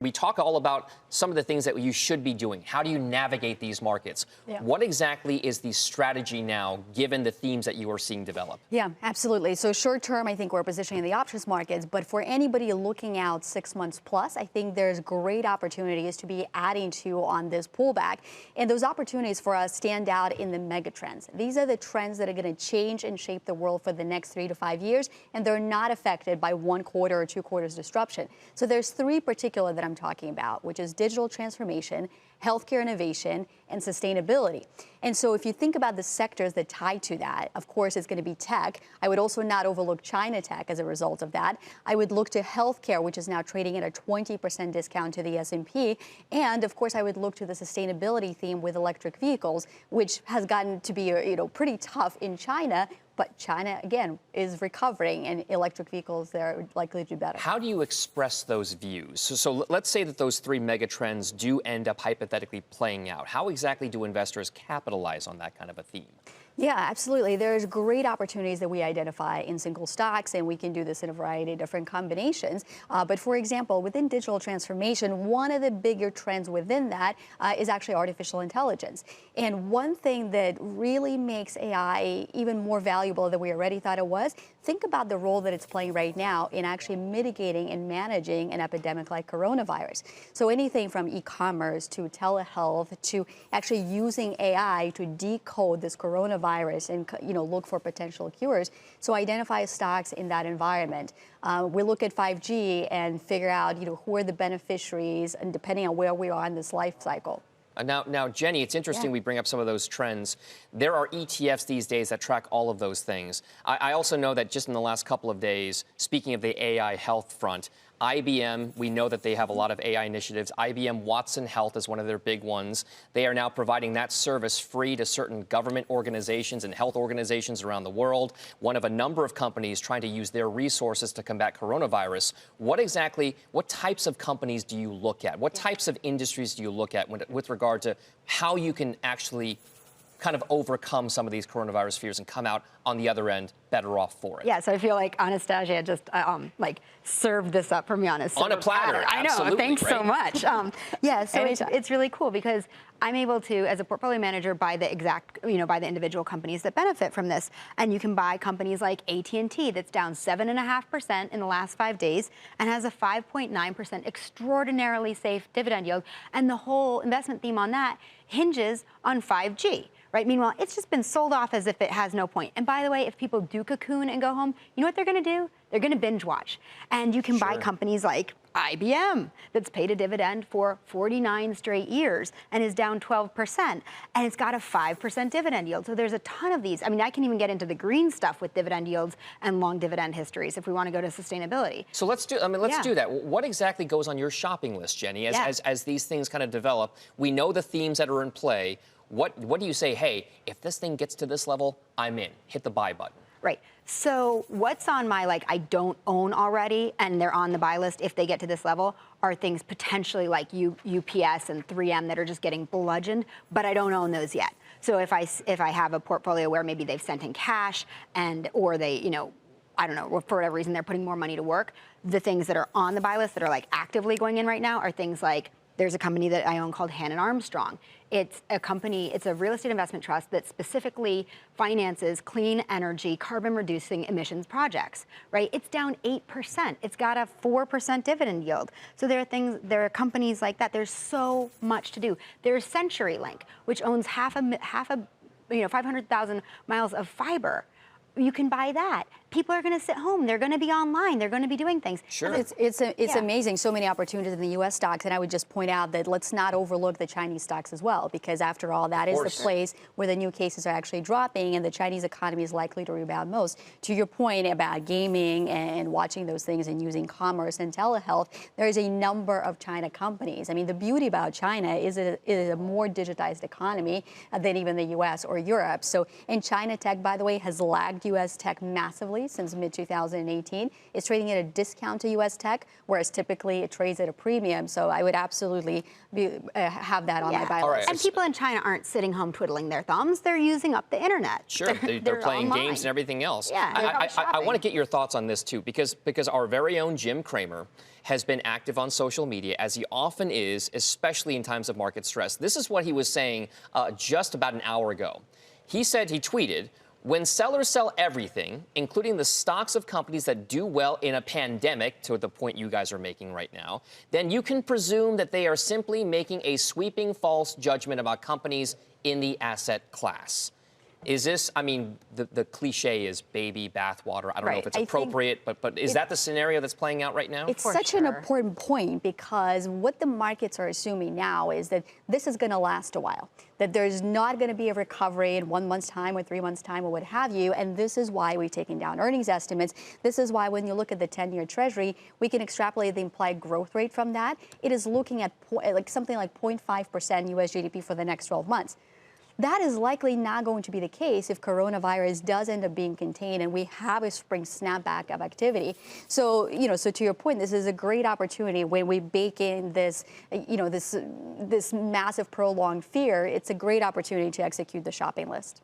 We talk all about some of the things that you should be doing. How do you navigate these markets? Yeah. What exactly is the strategy now, given the themes that you are seeing develop? Yeah, absolutely. So short term, I think we're positioning the options markets. But for anybody looking out 6 months plus, I think there's great opportunities to be adding to on this pullback. And those opportunities for us stand out in the mega trends. These are the trends that are going to change and shape the world for the next 3 to 5 years. And they're not affected by 1 quarter or 2 quarters disruption. So there's 3 particular that I'm talking about, which is digital transformation, healthcare innovation, and sustainability. And so if you think about the sectors that tie to that, of course, it's going to be tech. I would also not overlook China tech as a result of that. I would look to healthcare, which is now trading at a 20% discount to the S&P. And of course, I would look to the sustainability theme with electric vehicles, which has gotten to be, pretty tough in China. But China, again, is recovering, and electric vehicles, they're likely to do better. How do you express those views? So let's say that those 3 mega trends do end up hypothetically playing out. How exactly do investors capitalize on that kind of a theme? Yeah, absolutely. There's great opportunities that we identify in single stocks, and we can do this in a variety of different combinations. But for example, within digital transformation, one of the bigger trends within that is actually artificial intelligence. And one thing that really makes AI even more valuable than we already thought it was, think about the role that it's playing right now in actually mitigating and managing an epidemic like coronavirus. So anything from e-commerce to telehealth to actually using AI to decode this coronavirus and look for potential cures. So identify stocks in that environment. We look at 5G and figure out who are the beneficiaries, and depending on where we are in this life cycle. Now, Jenny, it's interesting we bring up some of those trends. There are ETFs these days that track all of those things. I also know that just in the last couple of days, speaking of the AI health front, IBM, we know that they have a lot of AI initiatives. IBM Watson Health is one of their big ones. They are now providing that service free to certain government organizations and health organizations around the world. One of a number of companies trying to use their resources to combat coronavirus. What types of companies do you look at? What types of industries do you look at with regard to how you can actually kind of overcome some of these coronavirus fears and come out on the other end better off for it? Yeah, so I feel like Anastasia just served this up for me on a platter. I know, thanks so much. Yeah, so it's really cool because I'm able to, as a portfolio manager, buy the by the individual companies that benefit from this. And you can buy companies like AT&T that's down 7.5% in the last 5 days and has a 5.9% extraordinarily safe dividend yield. And the whole investment theme on that hinges on 5G. Right? Meanwhile, it's just been sold off as if it has no point. And by the way, if people do cocoon and go home, you know what they're going to do? They're going to binge watch. And you can buy companies like IBM that's paid a dividend for 49 straight years and is down 12%. And it's got a 5% dividend yield. So there's a ton of these. I mean, I can even get into the green stuff with dividend yields and long dividend histories if we want to go to sustainability. So let's do that. What exactly goes on your shopping list, Jenny, as these things kind of develop? We know the themes that are in play. What do you say, hey, if this thing gets to this level, I'm in. Hit the buy button. Right. So what's on my, I don't own already, and they're on the buy list if they get to this level, are things potentially like UPS and 3M that are just getting bludgeoned, but I don't own those yet. So if I have a portfolio where maybe they've sent in cash or they, I don't know, for whatever reason, they're putting more money to work, the things that are on the buy list that are actively going in right now are things like, there's a company that I own called Hannon Armstrong. It's a real estate investment trust that specifically finances clean energy, carbon reducing emissions projects, right? It's down 8%. It's got a 4% dividend yield. So there are companies like that. There's so much to do. There's CenturyLink, which owns 500,000 miles of fiber. You can buy that. People are going to sit home. They're going to be online. They're going to be doing things. Sure. It's amazing. So many opportunities in the U.S. stocks. And I would just point out that let's not overlook the Chinese stocks as well, because after all, that is the place where the new cases are actually dropping and the Chinese economy is likely to rebound most. To your point about gaming and watching those things and using commerce and telehealth, there is a number of China companies. I mean, the beauty about China is it is a more digitized economy than even the U.S. or Europe. So, and China tech, by the way, has lagged U.S. tech massively strongly since mid-2018. It's trading at a discount to U.S. tech, whereas typically it trades at a premium. So I would absolutely have that on my buy list. Right. And people in China aren't sitting home twiddling their thumbs. They're using up the internet. Sure, they're playing online. games and everything else. Yeah, I want to get your thoughts on this, too, because our very own Jim Cramer has been active on social media, as he often is, especially in times of market stress. This is what he was saying just about an hour ago. He said, he tweeted, "When sellers sell everything, including the stocks of companies that do well in a pandemic," to the point you guys are making right now, "then you can presume that they are simply making a sweeping false judgment about companies in the asset class." Is this, I mean, the cliche is baby bathwater. I don't know if it's appropriate, but is that the scenario that's playing out right now? It's such an important point, because what the markets are assuming now is that this is going to last a while, that there's not going to be a recovery in 1 month's time or 3 months' time or what have you. And this is why we've taken down earnings estimates. This is why when you look at the 10-year Treasury, we can extrapolate the implied growth rate from that. It is looking at something like 0.5% U.S. GDP for the next 12 months. That is likely not going to be the case if coronavirus does end up being contained and we have a spring snapback of activity. So, so to your point, this is a great opportunity when we bake in this, this massive prolonged fear. It's a great opportunity to execute the shopping list.